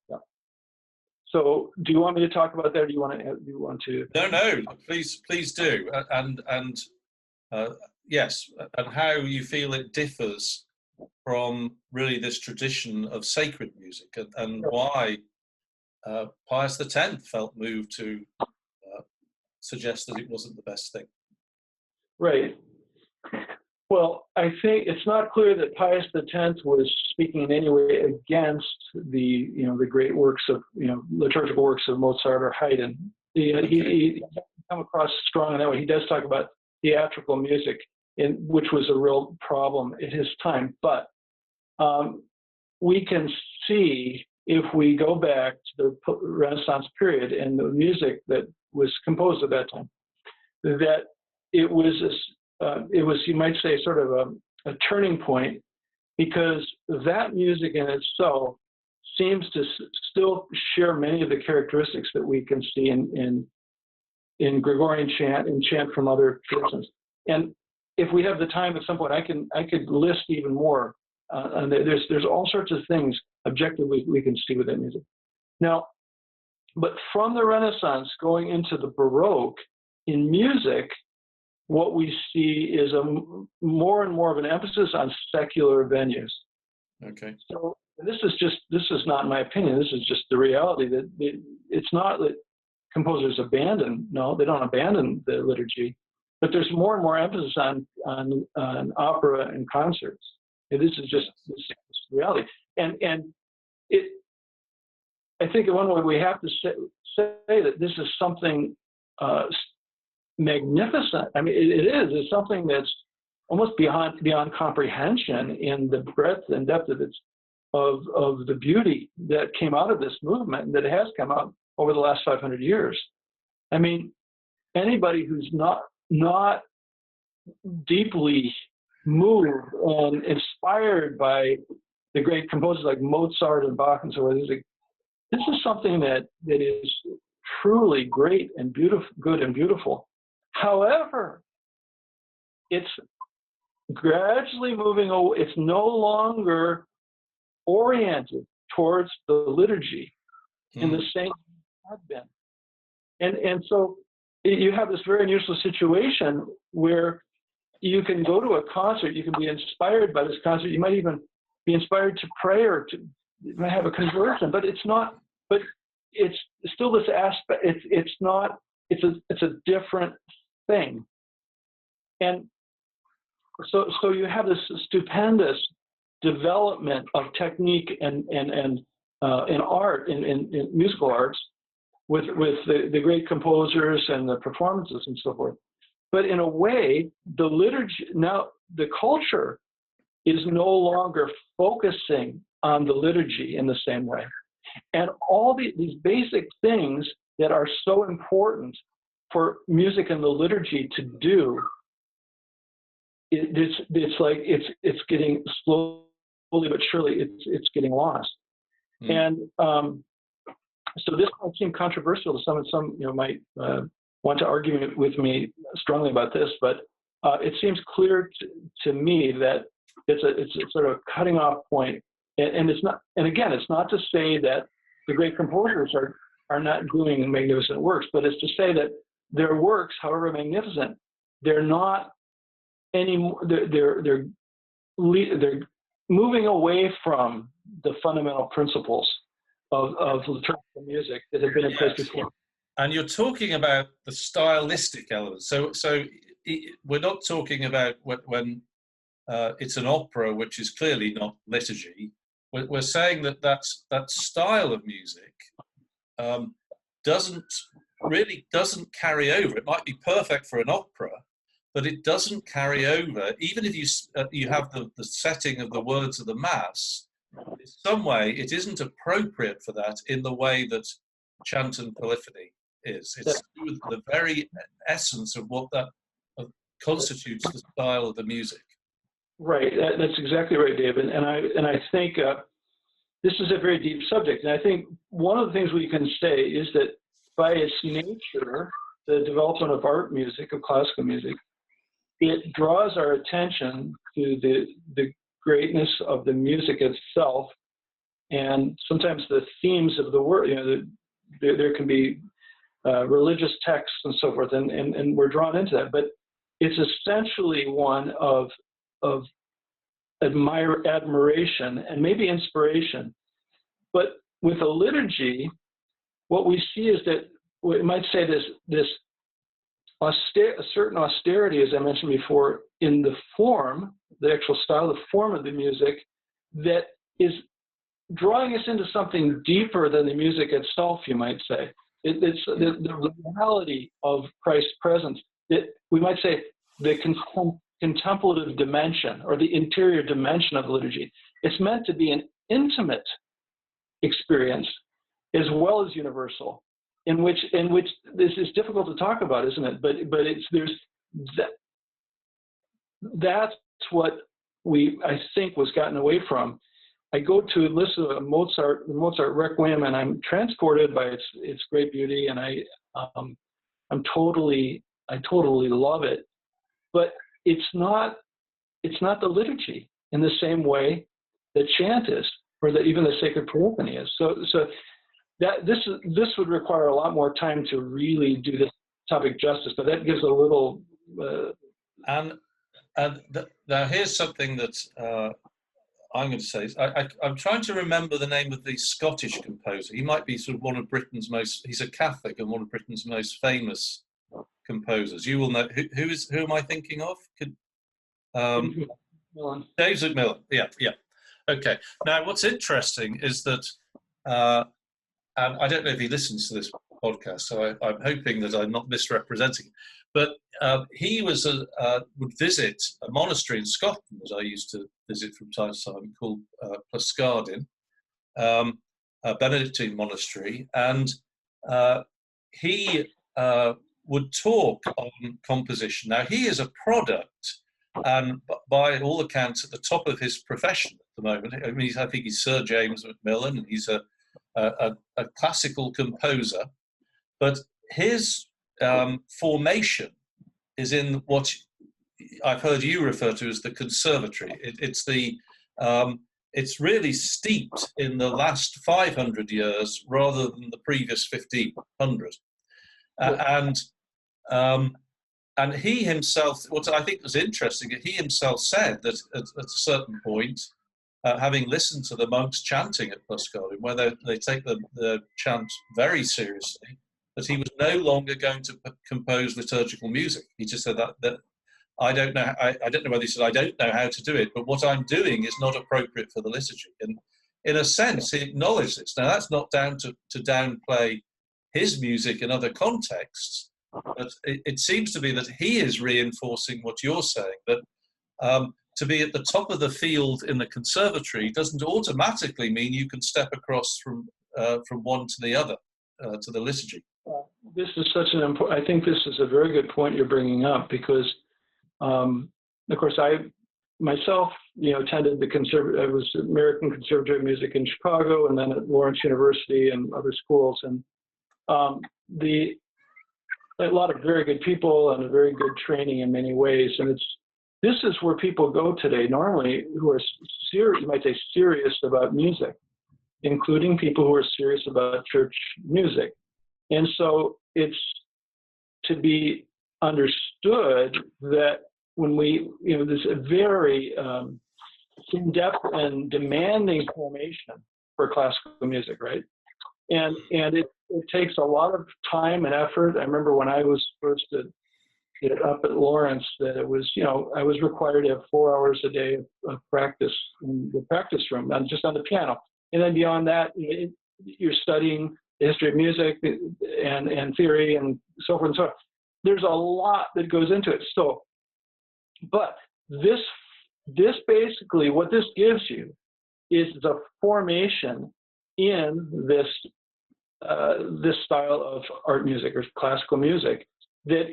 Yeah. So, do you want me to talk about that, or do you want to? No, please do. And yes, and how you feel it differs from really this tradition of sacred music, and why Pius X felt moved to suggest that it wasn't the best thing. Right. Well, I think it's not clear that Pius X was speaking in any way against the great works of liturgical works of Mozart or Haydn. He come across strong in that way. He does talk about theatrical music, which was a real problem at his time. But we can see, if we go back to the Renaissance period and the music that was composed at that time, that it was, you might say, sort of a turning point, because that music in itself seems to still share many of the characteristics that we can see in Gregorian chant and chant from other traditions. And if we have the time at some point, I could list even more. And there's all sorts of things objectively we can see with that music. Now, but from the Renaissance going into the Baroque, in music, what we see is more and more of an emphasis on secular venues. Okay. So this is not my opinion. This is just the reality that it's not that composers abandon. No, they don't abandon the liturgy, but there's more and more emphasis on opera and concerts. And this is just this reality. And I think in one way we have to say that this is something magnificent. I mean, it is. It's something that's almost beyond comprehension in the breadth and depth of the beauty that came out of this movement, and that has come out over the last 500 years. I mean, anybody who's not deeply moved and inspired by the great composers like Mozart and Bach and so on, this is something that is truly great and beautiful, good and beautiful. However, it's gradually moving away. It's no longer oriented towards the liturgy in the same way it had been. And so you have this very unusual situation where you can go to a concert, you can be inspired by this concert, you might even be inspired to pray or you might have a conversion, but it's still this aspect, it's a different thing. And so you have this stupendous development of technique and art, in musical arts, with the great composers and the performances and so forth. But in a way, the liturgy, now the culture is no longer focusing on the liturgy in the same way. And all these basic things that are so important for music and the liturgy to do, it's like it's getting slowly but surely it's getting lost. And so this might seem controversial to some, and some might want to argue with me strongly about this, but it seems clear to me that it's a sort of cutting off point. And it's not. And again, it's not to say that the great composers are not doing magnificent works, but it's to say that their works, however magnificent, they're not anymore. They're moving away from the fundamental principles of liturgical music that have been in place before. And you're talking about the stylistic elements. So we're not talking about when it's an opera, which is clearly not liturgy. We're saying that style of music doesn't carry over. It might be perfect for an opera, but it doesn't carry over. Even if you have the setting of the words of the Mass, in some way it isn't appropriate for that in the way that chant and polyphony is. It's to do with the very essence of what that constitutes the style of the music. Right, that's exactly right, David. And I think this is a very deep subject. And I think one of the things we can say is that by its nature, the development of art music, of classical music, it draws our attention to the greatness of the music itself, and sometimes the themes of the word. There can be religious texts and so forth, and we're drawn into that. But it's essentially one of admiration and maybe inspiration. But with a liturgy, what we see is that we might say this a certain austerity, as I mentioned before, in the form, the actual style, the form of the music, that is drawing us into something deeper than the music itself, you might say. It's the reality of Christ's presence. We might say the contemplative dimension or the interior dimension of the liturgy. It's meant to be an intimate experience as well as universal, in which this is difficult to talk about, isn't it? But that's what I think was gotten away from. I go to listen to Mozart Requiem, and I'm transported by its great beauty, and I totally love it. But it's not the liturgy in the same way that chant is, or that even the sacred polyphony is. So that this would require a lot more time to really do this topic justice. But that gives a little. Now here's something that I'm going to say. I'm trying to remember the name of the Scottish composer. He might be sort of one of Britain's most. He's a Catholic and one of Britain's most famous composers. You will know who am I thinking of? James McMillan. Yeah. Okay. Now, what's interesting is that, and I don't know if he listens to this podcast, so I'm hoping that I'm not misrepresenting him, but he would visit a monastery in Scotland that I used to visit from time to time called Plascardin, a Benedictine monastery, and he would talk on composition. Now, he is a product, and by all accounts, at the top of his profession at the moment. I mean, I think he's Sir James Macmillan, and he's a classical composer. But his formation is in what I've heard you refer to as the Conservatory. It's really steeped in the last 500 years rather than the previous 1500. And he himself, what I think was interesting, he himself said that at a certain point, having listened to the monks chanting at Plascardin, where they take the chant very seriously, that he was no longer going to compose liturgical music. He just said that I don't know. I don't know whether he said I don't know how to do it, but what I'm doing is not appropriate for the liturgy. And in a sense, he acknowledged this. Now, that's not down to downplay his music in other contexts, but it seems to be that he is reinforcing what you're saying, that to be at the top of the field in the Conservatory doesn't automatically mean you can step across from one to the other, to the liturgy. This is such an important. I think this is a very good point you're bringing up, because, of course, I myself, attended I was American Conservatory of Music in Chicago, and then at Lawrence University and other schools, and a lot of very good people and a very good training in many ways, and this is where people go today normally who are serious, you might say serious about music, including people who are serious about church music. And so it's to be understood that when there's a very in-depth and demanding formation for classical music, right? And it takes a lot of time and effort. I remember when I was supposed to get up at Lawrence, that it was, I was required to have 4 hours a day of practice in the practice room, not just on the piano. And then beyond that, you're studying the history of music and theory and so forth and so on. There's a lot that goes into it. So, but this basically, what this gives you is the formation in this style of art music or classical music that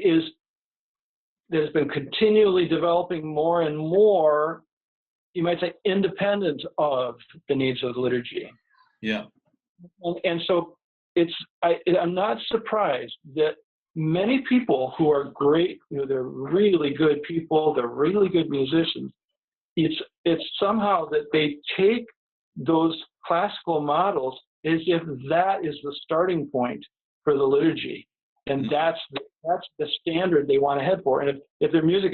has been continually developing more and more, you might say, independent of the needs of the liturgy. Yeah. And so I'm not surprised that many people who are great, they're really good people, they're really good musicians, it's somehow that they take those classical models as if that is the starting point for the liturgy. and that's the standard they want to head for. And if their music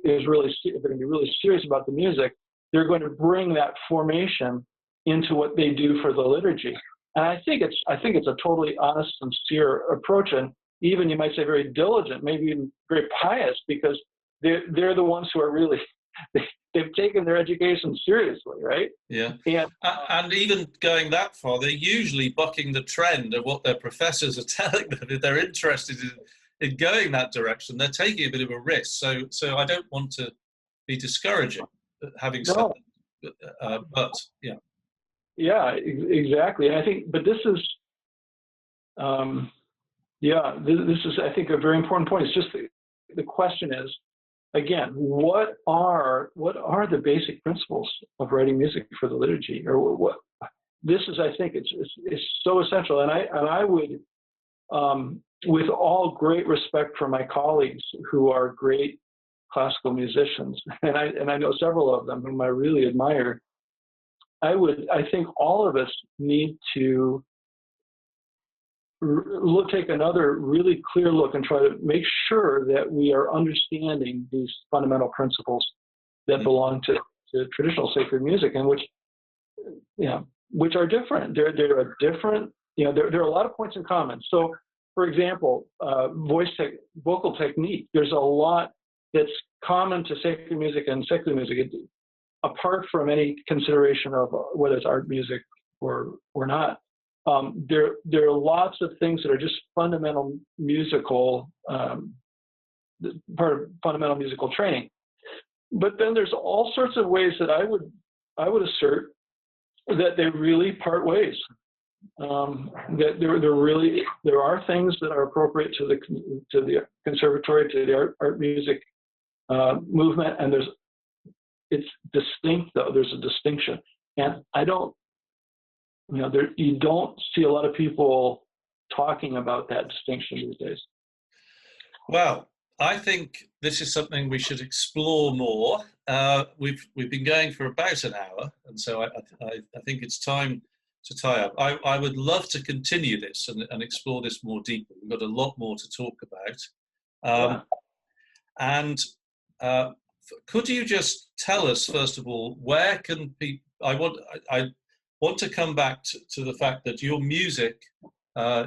is really, if they're going to be really serious about the music, they're going to bring that formation into what they do for the liturgy. And I think it's a totally honest, sincere approach, and even, you might say, very diligent, maybe even very pious, because they're the ones who are really, they've taken their education seriously, right? Yeah. And even going that far, they're usually bucking the trend of what their professors are telling them. If they're interested in going that direction, they're taking a bit of a risk. So I don't want to be discouraging, having said that. But yeah. Yeah, exactly. And I think, but this is, this is, I think, a very important point. It's just the question is, again, what are the basic principles of writing music for the liturgy, or what? This is, I think, it's so essential. And I would, with all great respect for my colleagues who are great classical musicians, and I know several of them whom I really admire, I think all of us need to take another really clear look and try to make sure that we are understanding these fundamental principles that belong to traditional sacred music, and which are different. They're a different, there are a lot of points in common. So, for example, vocal technique, there's a lot that's common to sacred music and secular music, apart from any consideration of whether it's art music or not. There are lots of things that are just fundamental musical, part of fundamental musical training. But then there's all sorts of ways that I would assert that they really part ways. That there are things that are appropriate to the conservatory, to the art music movement, and it's distinct, though. There's a distinction, and you don't see a lot of people talking about that distinction these days. Well, I think this is something we should explore more. We've been going for about an hour, and so I think it's time to tie up. I would love to continue this and explore this more deeply. We've got a lot more to talk about. And could you just tell us, first of all, where can people? I want to come back to the fact that your music,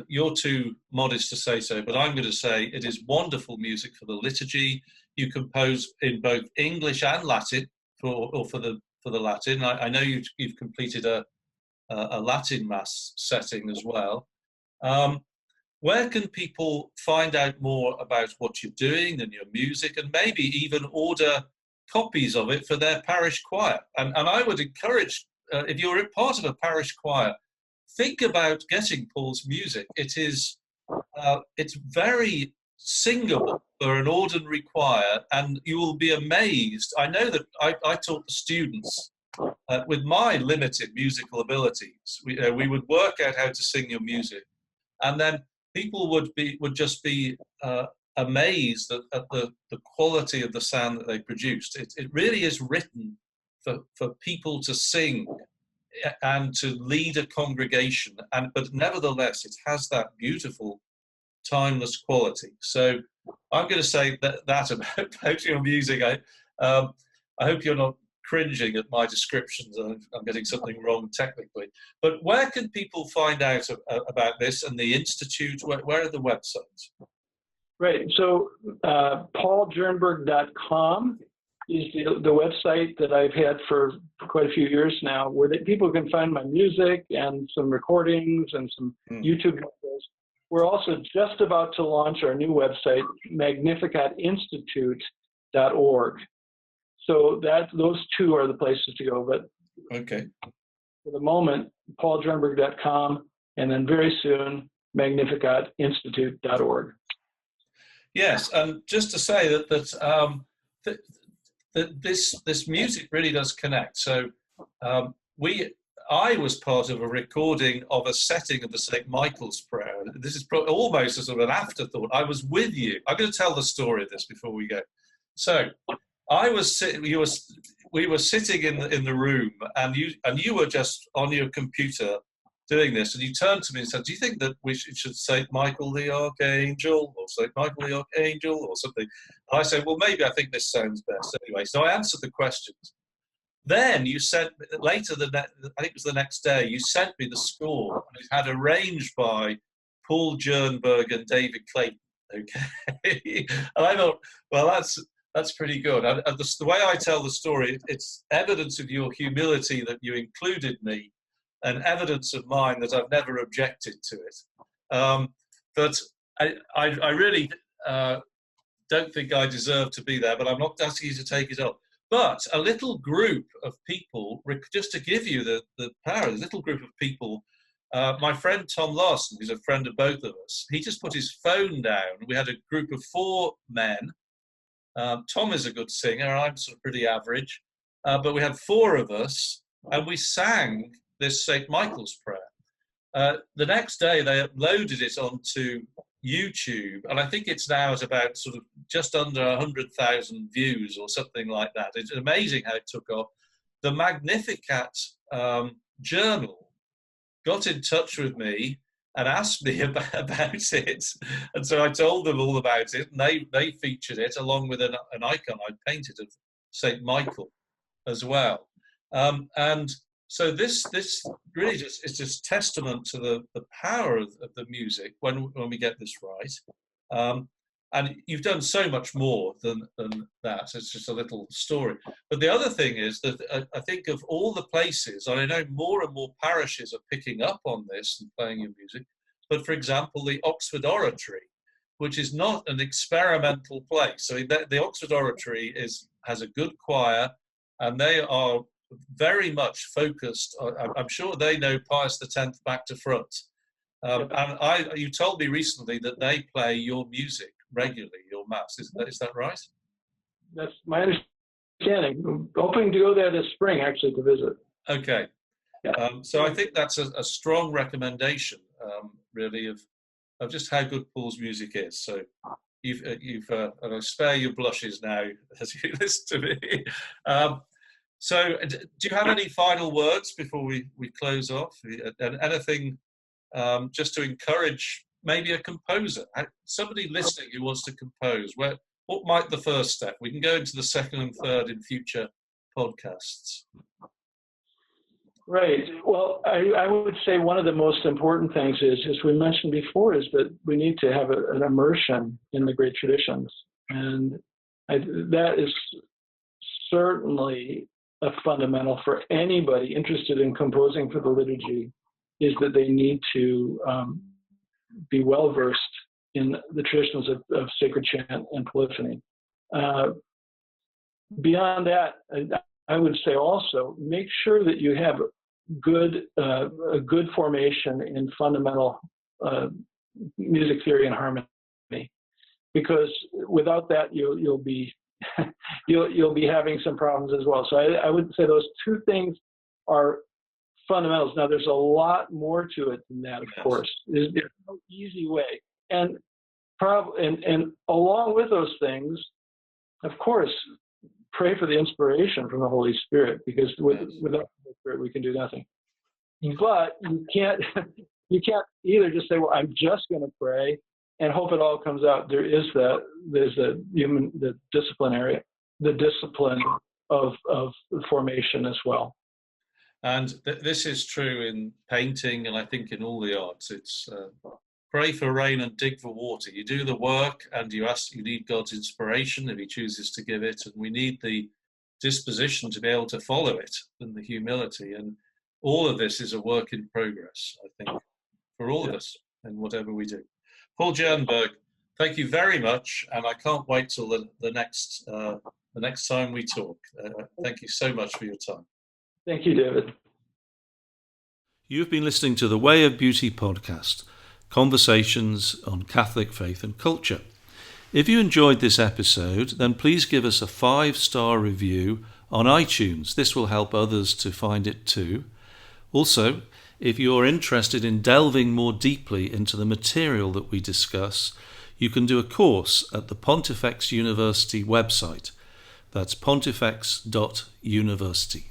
you're too modest to say so, but I'm going to say it is wonderful music for the liturgy. You compose in both English and Latin for the Latin. I know you've completed a Latin Mass setting as well. Where can people find out more about what you're doing and your music, and maybe even order copies of it for their parish choir? And I would encourage, if you're a part of a parish choir, think about getting Paul's music. It's very singable for an ordinary choir, and you will be amazed. I know that I taught the students with my limited musical abilities. We would work out how to sing your music, and then people would just be amazed at the quality of the sound that they produced. It really is written for people to sing and to lead a congregation, but nevertheless it has that beautiful timeless quality. So I'm going to say that about your music. I hope you're not cringing at my descriptions and I'm getting something wrong technically. But where can people find out about this and the Institute? Where are the websites? Right. So pauljernberg.com is the website that I've had for quite a few years now, where people can find my music and some recordings and some YouTube videos. We're also just about to launch our new website, magnificatinstitute.org. So those two are the places to go. But okay, for the moment, pauljernberg.com, and then very soon, magnificatinstitute.org. Yes, and just to say that this music really does connect. So I was part of a recording of a setting of the St. Michael's Prayer. This is almost a sort of an afterthought. I was with you. I'm going to tell the story of this before we go. So I was we were sitting in the room, and you were just on your computer doing this, and you turned to me and said, "Do you think that we should Saint Michael the Archangel, or Saint Michael the Archangel, or something?" And I said, "Well, maybe I think this sounds best." Anyway, so I answered the questions. Then you sent later I think it was the next day. You sent me the score, and it had arranged by Paul Jernberg and David Clayton. Okay, and I thought, well, that's pretty good. And the way I tell the story, it's evidence of your humility that you included me, and evidence of mine that I've never objected to it. But I really don't think I deserve to be there, but I'm not asking you to take it on. But a little group of people, just to give you the power, a little group of people, my friend Tom Larson, who's a friend of both of us, he just put his phone down. We had a group of 4 men. Tom is a good singer, I'm sort of pretty average. But we had 4 of us, and we sang this St. Michael's prayer. The next day, they uploaded it onto YouTube, and I think it's now at about sort of just under 100,000 views or something like that. It's amazing how it took off. The Magnificat journal got in touch with me and asked me about it, and so I told them all about it, and they featured it along with an icon I painted of St. Michael as well. And so this really is just testament to the power of the music when we get this right. And you've done so much more than that. It's just a little story. But the other thing is that I think of all the places, and I know more and more parishes are picking up on this and playing your music, but for example, the Oxford Oratory, which is not an experimental place. So the Oxford Oratory has a good choir, and they are very much focused. I'm sure they know Pius X back to front. And you told me recently that they play your music regularly, your mass. Is that right? That's my understanding. I'm hoping to go there this spring, actually, to visit. Okay. Yeah. So I think that's a strong recommendation, really, of just how good Paul's music is. So you've and I'll spare your blushes now as you listen to me. So do you have any final words before we close off? And anything just to encourage maybe a composer, somebody listening who wants to compose? What might the first step? We can go into the second and third in future podcasts. Right. Well, I would say one of the most important things is, as we mentioned before, is that we need to have an immersion in the great traditions. And that is certainly a fundamental for anybody interested in composing for the liturgy, is that they need to be well-versed in the traditions of sacred chant and polyphony. Beyond that, I would say also, make sure that you have a good formation in fundamental music theory and harmony, because without that, you'll be you'll be having some problems as well. So I would say those 2 things are fundamentals. Now, there's a lot more to it than that, of course. There's no easy way, and along with those things, of course, pray for the inspiration from the Holy Spirit, because without the Holy Spirit, we can do nothing. But you can't either just say, well, I'm just going to pray and hope it all comes out. There's the discipline of formation as well. And this is true in painting, and I think in all the arts. It's pray for rain and dig for water. You do the work, and you need God's inspiration if He chooses to give it, and we need the disposition to be able to follow it, and the humility. And all of this is a work in progress, I think, for all of us in whatever we do. Paul Jernberg, thank you very much, and I can't wait till the next time we talk. Thank you so much for your time. Thank you, David. You've been listening to the Way of Beauty podcast, conversations on Catholic faith and culture. If you enjoyed this episode, then please give us a 5-star review on iTunes. This will help others to find it too. Also, if you're interested in delving more deeply into the material that we discuss, you can do a course at the Pontifex University website. That's pontifex.university.